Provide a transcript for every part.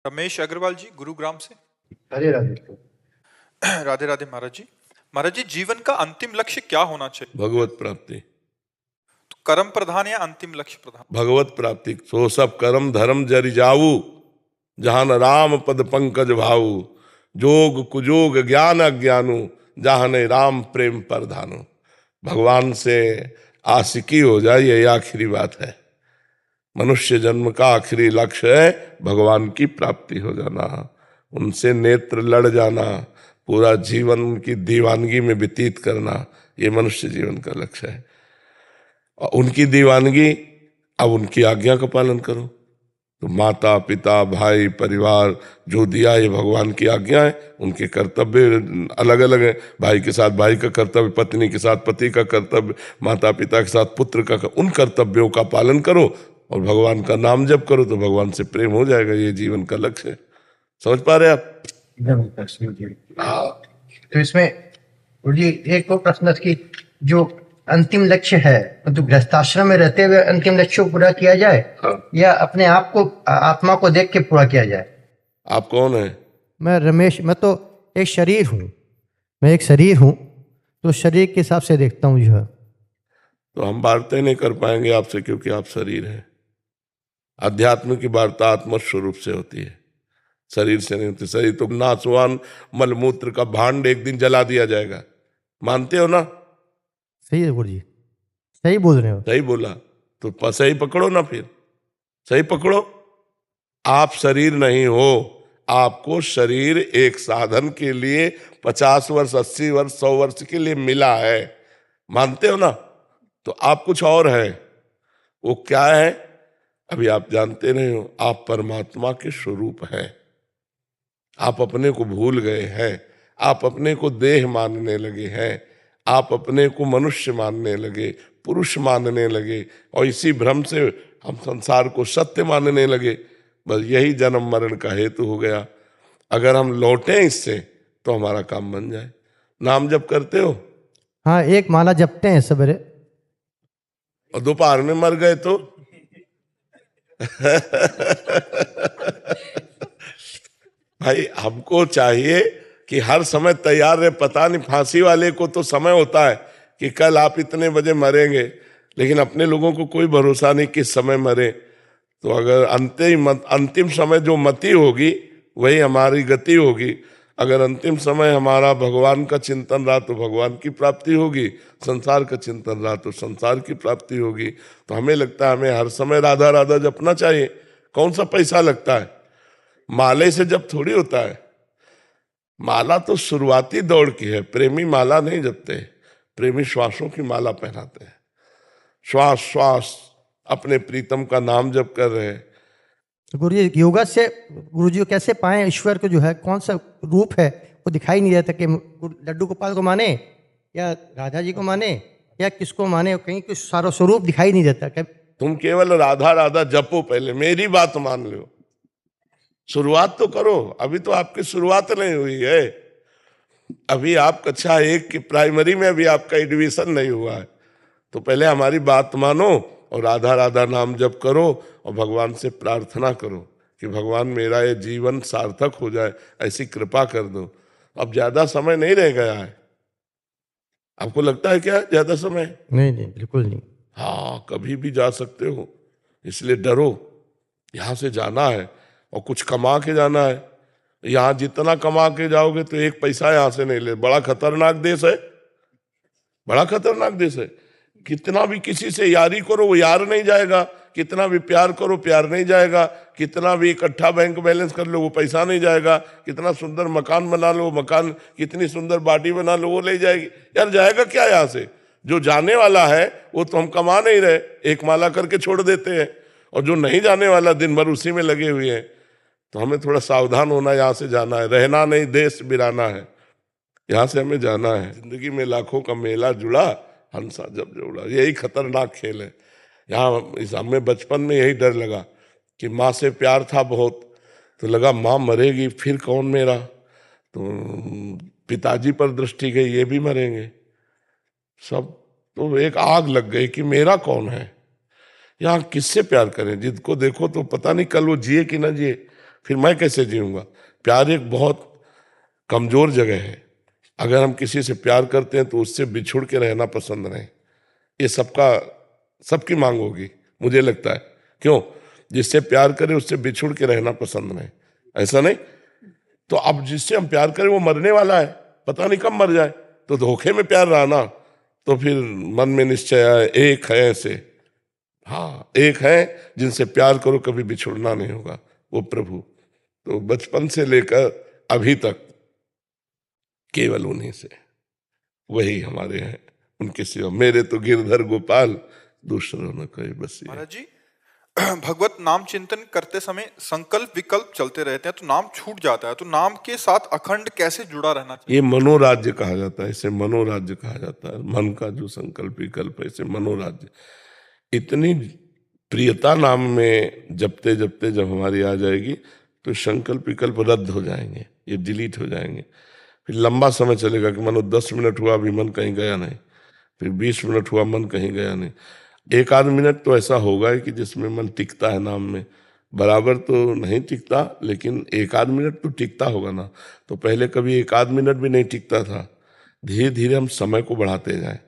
रमेश अग्रवाल जी, गुरुग्राम से। राधे राधे। राधे राधे महाराज जी। महाराज जी, जीवन का अंतिम लक्ष्य क्या होना चाहिए? भगवत प्राप्ति। तो कर्म प्रधान या अंतिम लक्ष्य प्रधान? भगवत प्राप्ति। सो सब कर्म धर्म जरि जाऊ, जहान राम पद पंकज भाऊ। जोग कुजोग ज्ञान अज्ञानु, जहान राम प्रेम प्रधानु। भगवान से आशिकी हो जाए, यही आखिरी बात है। मनुष्य जन्म का आखिरी लक्ष्य है भगवान की प्राप्ति हो जाना, उनसे नेत्र लड़ जाना, पूरा जीवन उनकी दीवानगी में व्यतीत करना, ये मनुष्य जीवन का लक्ष्य है। और उनकी दीवानगी, अब उनकी आज्ञा का पालन करो। तो माता पिता भाई परिवार जो दिया, ये भगवान की आज्ञा है। उनके कर्तव्य अलग अलग है। भाई के साथ भाई का कर्तव्य, पत्नी के साथ पति का कर्तव्य, माता पिता के साथ पुत्र का, उन कर्तव्यों का पालन करो और भगवान का नाम जप करो, तो भगवान से प्रेम हो जाएगा। ये जीवन का लक्ष्य है। समझ पा रहे आप? तो इसमें जी एक और प्रश्न की, जो अंतिम लक्ष्य है तो गृहस्थाश्रम में रहते हुए अंतिम लक्ष्य को पूरा किया जाए, या अपने आप को, आत्मा को देख के पूरा किया जाए? आप कौन है? मैं रमेश। मैं तो एक शरीर हूँ, मैं एक शरीर हूँ, तो शरीर के हिसाब से देखता हूँ जो है। तो हम वार्ता नहीं कर पाएंगे आपसे, क्योंकि आप शरीर हैं। अध्यात्म की वार्ता आत्म स्वरूप से होती है, शरीर से नहीं होती। शरीर तो नासवान मलमूत्र का भांड एक दिन जला दिया जाएगा, मानते हो ना? सही है गुरु जी, सही बोल रहे हो। सही बोला तो सही पकड़ो ना, फिर सही पकड़ो। आप शरीर नहीं हो, आपको शरीर एक साधन के लिए 50 वर्ष 80 वर्ष 100 वर्ष के लिए मिला है, मानते हो ना? तो आप कुछ और है। वो क्या है अभी आप जानते नहीं हो। आप परमात्मा के स्वरूप हैं। आप अपने को भूल गए हैं, आप अपने को देह मानने लगे हैं, आप अपने को मनुष्य मानने लगे, पुरुष मानने लगे, और इसी भ्रम से हम संसार को सत्य मानने लगे। बस यही जन्म मरण का हेतु हो गया। अगर हम लौटें इससे तो हमारा काम बन जाए। नाम जप करते हो? हाँ, एक माला जपते हैं सवेरे। और दोपहर में मर गए तो भाई हमको चाहिए कि हर समय तैयार रहे। पता नहीं, फांसी वाले को तो समय होता है कि कल आप इतने बजे मरेंगे, लेकिन अपने लोगों को कोई भरोसा नहीं किस समय मरे। तो अगर अंतिम समय जो मति होगी वही हमारी गति होगी। अगर अंतिम समय हमारा भगवान का चिंतन रहा तो भगवान की प्राप्ति होगी, संसार का चिंतन रहा तो संसार की प्राप्ति होगी। तो हमें लगता है हमें हर समय राधा राधा जपना चाहिए। कौन सा पैसा लगता है? माले से जब थोड़ी होता है। माला तो शुरुआती दौड़ की है। प्रेमी माला नहीं जपते, प्रेमी श्वासों की माला पहनाते हैं। श्वास श्वास अपने प्रीतम का नाम जप कर रहे हैं। तो गुरु जी, योगा से गुरु जी को कैसे पाएं ईश्वर को? जो है कौन सा रूप है वो दिखाई नहीं देता। कि लड्डू गोपाल को माने या राधा जी को माने या किसको माने, कहीं कुछ सारा स्वरूप दिखाई नहीं देता। तुम केवल राधा राधा जपो, पहले मेरी बात मान लो। शुरुआत तो करो। अभी तो आपकी शुरुआत नहीं हुई है। अभी आप कक्षा 1 की प्राइमरी में अभी आपका एडमिशन नहीं हुआ है। तो पहले हमारी बात मानो और राधा राधा नाम जप करो और भगवान से प्रार्थना करो कि भगवान मेरा ये जीवन सार्थक हो जाए, ऐसी कृपा कर दो। अब ज्यादा समय नहीं रह गया है। आपको लगता है क्या ज्यादा समय? नहीं नहीं, बिल्कुल नहीं। हाँ, कभी भी जा सकते हो, इसलिए डरो। यहाँ से जाना है और कुछ कमा के जाना है। यहाँ जितना कमा के जाओगे तो एक पैसा यहाँ से नहीं ले। बड़ा खतरनाक देश है, बड़ा खतरनाक देश है। कितना भी किसी से यारी करो वो यार नहीं जाएगा, कितना भी प्यार करो प्यार नहीं जाएगा, कितना भी इकट्ठा बैंक बैलेंस कर लो वो पैसा नहीं जाएगा, कितना सुंदर मकान बना लो, मकान कितनी सुंदर बॉडी बना लो वो ले जाएगी। यार जाएगा क्या यहाँ से? जो जाने वाला है वो तो हम कमा नहीं रहे, एक माला करके छोड़ देते हैं, और जो नहीं जाने वाला दिन भर उसी में लगे हुए हैं। तो हमें थोड़ा सावधान होना, यहाँ से जाना है, रहना नहीं देश बिराना है। यहाँ से हमें जाना है। जिंदगी में लाखों का मेला जुड़ा, हंसा जब जोड़ा, यही खतरनाक खेल है। यहाँ हमें बचपन में यही डर लगा कि माँ से प्यार था बहुत, तो लगा माँ मरेगी फिर कौन मेरा। तो पिताजी पर दृष्टि गई, ये भी मरेंगे सब। तो एक आग लग गई कि मेरा कौन है, यहाँ किससे प्यार करें। जिसको देखो तो पता नहीं कल वो जिए कि ना जिए। फिर मैं कैसे जीऊंगा? प्यार एक बहुत कमजोर जगह है। अगर हम किसी से प्यार करते हैं तो उससे बिछुड़ के रहना पसंद नहीं। ये सबकी मांग होगी, मुझे लगता है। क्यों? जिससे प्यार करे उससे बिछुड़ के रहना पसंद नहीं, ऐसा नहीं? तो अब जिससे हम प्यार करें वो मरने वाला है, पता नहीं कब मर जाए, तो धोखे में प्यार रहा ना। तो फिर मन में निश्चय आए, एक है ऐसे, हाँ एक है जिनसे प्यार करो कभी बिछुड़ना नहीं होगा, वो प्रभु। तो बचपन से लेकर अभी तक केवल उन्हीं से, वही हमारे हैं, उनके सिवा मेरे तो गिरधर गोपाल, दूसरों न कोई बस ये। महाराज जी, भगवत नाम चिंतन करते समय संकल्प विकल्प चलते रहते हैं तो नाम छूट जाता है, तो नाम के साथ अखंड कैसे जुड़ा रहना चाहिए? ये मनोराज्य कहा जाता है, इसे मनोराज्य कहा जाता है। मन का जो संकल्प विकल्प है इसे मनोराज्य। इतनी प्रियता नाम में जपते जपते जब हमारी आ जाएगी तो संकल्प विकल्प रद्द हो जाएंगे, ये डिलीट हो जाएंगे। फिर लंबा समय चलेगा कि मानो 10 मिनट हुआ अभी मन कहीं गया नहीं, फिर 20 मिनट हुआ मन कहीं गया नहीं। एक आध मिनट तो ऐसा होगा कि जिसमें मन टिकता है नाम में, बराबर तो नहीं टिकता लेकिन एक आध मिनट तो टिकता होगा ना। तो पहले कभी एक आध मिनट भी नहीं टिकता था। धीरे धीरे हम समय को बढ़ाते जाएं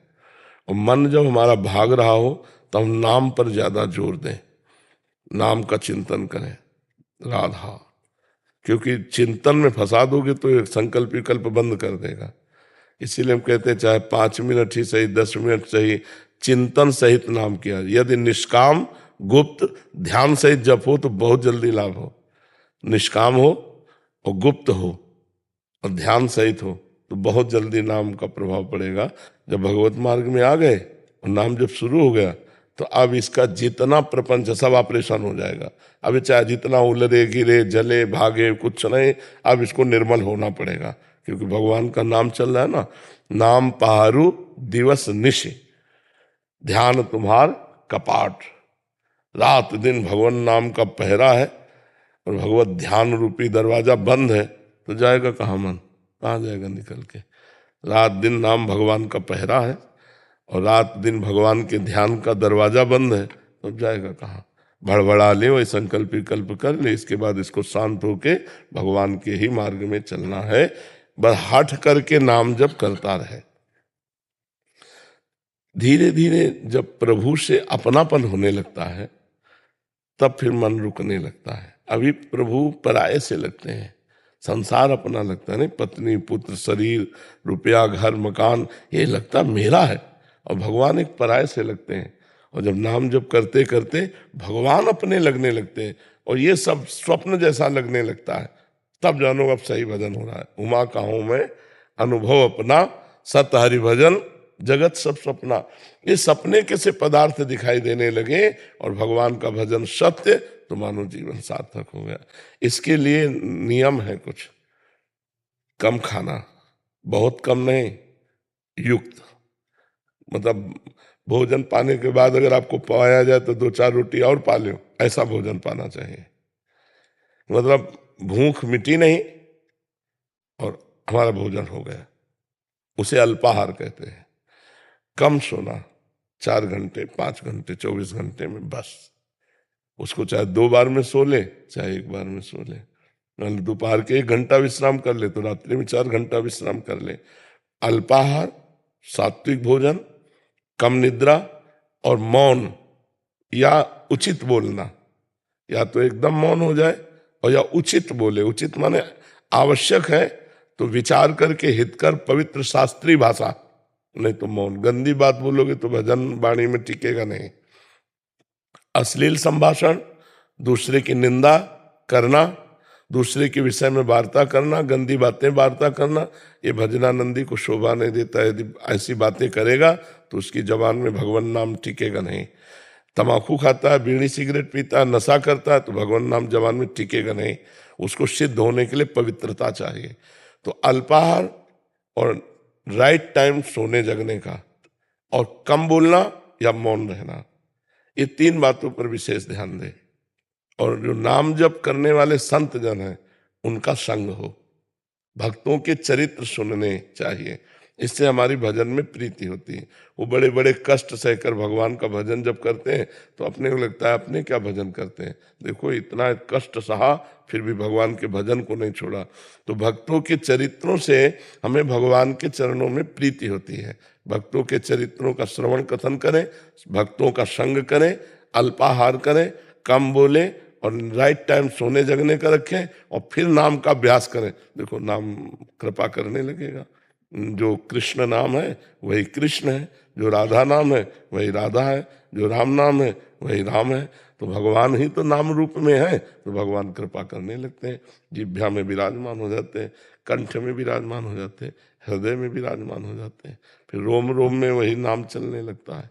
और मन जब हमारा भाग रहा हो तो हम नाम पर ज्यादा जोर दें, नाम का चिंतन करें, राधा। क्योंकि चिंतन में फंसा दोगे तो एक संकल्प विकल्प बंद कर देगा। इसीलिए हम कहते हैं चाहे 5 मिनट ही सही, 10 मिनट सही, चिंतन सहित नाम किया। यदि निष्काम गुप्त ध्यान सहित जप हो तो बहुत जल्दी लाभ हो। निष्काम हो और गुप्त हो और ध्यान सहित हो तो बहुत जल्दी नाम का प्रभाव पड़ेगा। जब भगवत मार्ग में आ गए और नाम जब शुरू हो गया तो अब इसका जितना प्रपंच सब ऑपरेशन हो जाएगा। अब चाहे जितना उलरे गिरे जले भागे कुछ नहीं, अब इसको निर्मल होना पड़ेगा। क्योंकि भगवान का नाम चल रहा है ना, नाम पहारू दिवस निश, ध्यान तुम्हार कपाट। रात दिन भगवान नाम का पहरा है और भगवत ध्यान रूपी दरवाजा बंद है तो जाएगा कहाँ मन? कहाँ जाएगा निकल के? रात दिन नाम भगवान का पहरा है और रात दिन भगवान के ध्यान का दरवाजा बंद है तो जाएगा कहाँ? भड़बड़ा ले, वही संकल्प विकल्प कर ले, इसके बाद इसको शांत होके भगवान के ही मार्ग में चलना है। बस हट करके नाम जप करता रहे। धीरे धीरे जब प्रभु से अपनापन होने लगता है तब फिर मन रुकने लगता है। अभी प्रभु पराये से लगते हैं, संसार अपना लगता है, नहीं पत्नी पुत्र शरीर रुपया घर मकान ये लगता मेरा है, और भगवान एक पराये से लगते हैं। और जब नाम जप करते करते भगवान अपने लगने लगते हैं और ये सब स्वप्न जैसा लगने लगता है, तब जानो अब सही भजन हो रहा है। उमा का हूं मैं अनुभव अपना, सत हरि भजन जगत सब सपना। ये सपने कैसे पदार्थ दिखाई देने लगे और भगवान का भजन सत्य, तो मानो जीवन सार्थक हो गया। इसके लिए नियम है कुछ, कम खाना, बहुत कम नहीं, युक्त। मतलब भोजन पाने के बाद अगर आपको पाया जाए तो 2-4 रोटी और पा लो, ऐसा भोजन पाना चाहिए। मतलब भूख मिटी नहीं और हमारा भोजन हो गया, उसे अल्पाहार कहते हैं। कम सोना, 4 घंटे 5 घंटे 24 घंटे में बस। उसको चाहे 2 बार में सो ले चाहे 1 बार में सो ले। दोपहर के 1 घंटा विश्राम कर ले तो रात्रि में 4 घंटा विश्राम कर ले। अल्पाहार, सात्विक भोजन, कम निद्रा और मौन या उचित बोलना। या तो एकदम मौन हो जाए और या उचित बोले। उचित माने आवश्यक है तो विचार करके हितकर पवित्र शास्त्रीय भाषा, नहीं तो मौन। गंदी बात बोलोगे तो भजन वाणी में टिकेगा नहीं। अश्लील संभाषण, दूसरे की निंदा करना, दूसरे के विषय में वार्ता करना, गंदी बातें वार्ता करना, ये भजनानंदी को शोभा नहीं देता। यदि ऐसी बातें करेगा तो उसकी जबान में भगवान नाम टिकेगा नहीं। तमाकू खाता है, बीड़ी सिगरेट पीता है, नशा करता है तो भगवान नाम जबान में टिकेगा नहीं। उसको सिद्ध होने के लिए पवित्रता चाहिए। तो अल्पाहार और राइट टाइम सोने जगने का और कम बोलना या मौन रहना, ये 3 बातों पर विशेष ध्यान दें। और जो नाम जप करने वाले संत जन हैं उनका संग हो, भक्तों के चरित्र सुनने चाहिए। इससे हमारी भजन में प्रीति होती है। वो बड़े बड़े कष्ट सहकर भगवान का भजन जब करते हैं तो अपने को लगता है अपने क्या भजन करते हैं, देखो इतना कष्ट सहा फिर भी भगवान के भजन को नहीं छोड़ा। तो भक्तों के चरित्रों से हमें भगवान के चरणों में प्रीति होती है। भक्तों के चरित्रों का श्रवण कथन करें, भक्तों का संग करें, अल्पाहार करें, कम बोले और राइट टाइम सोने जगने का रखें और फिर नाम का अभ्यास करें। देखो नाम कृपा करने लगेगा। जो कृष्ण नाम है वही कृष्ण है, जो राधा नाम है वही राधा है, जो राम नाम है वही राम है। तो भगवान ही तो नाम रूप में है, तो भगवान कृपा करने लगते हैं, जिह्वा में विराजमान हो जाते हैं, कंठ में विराजमान हो जाते हैं, हृदय में विराजमान हो जाते हैं, फिर रोम रोम में वही नाम चलने लगता है।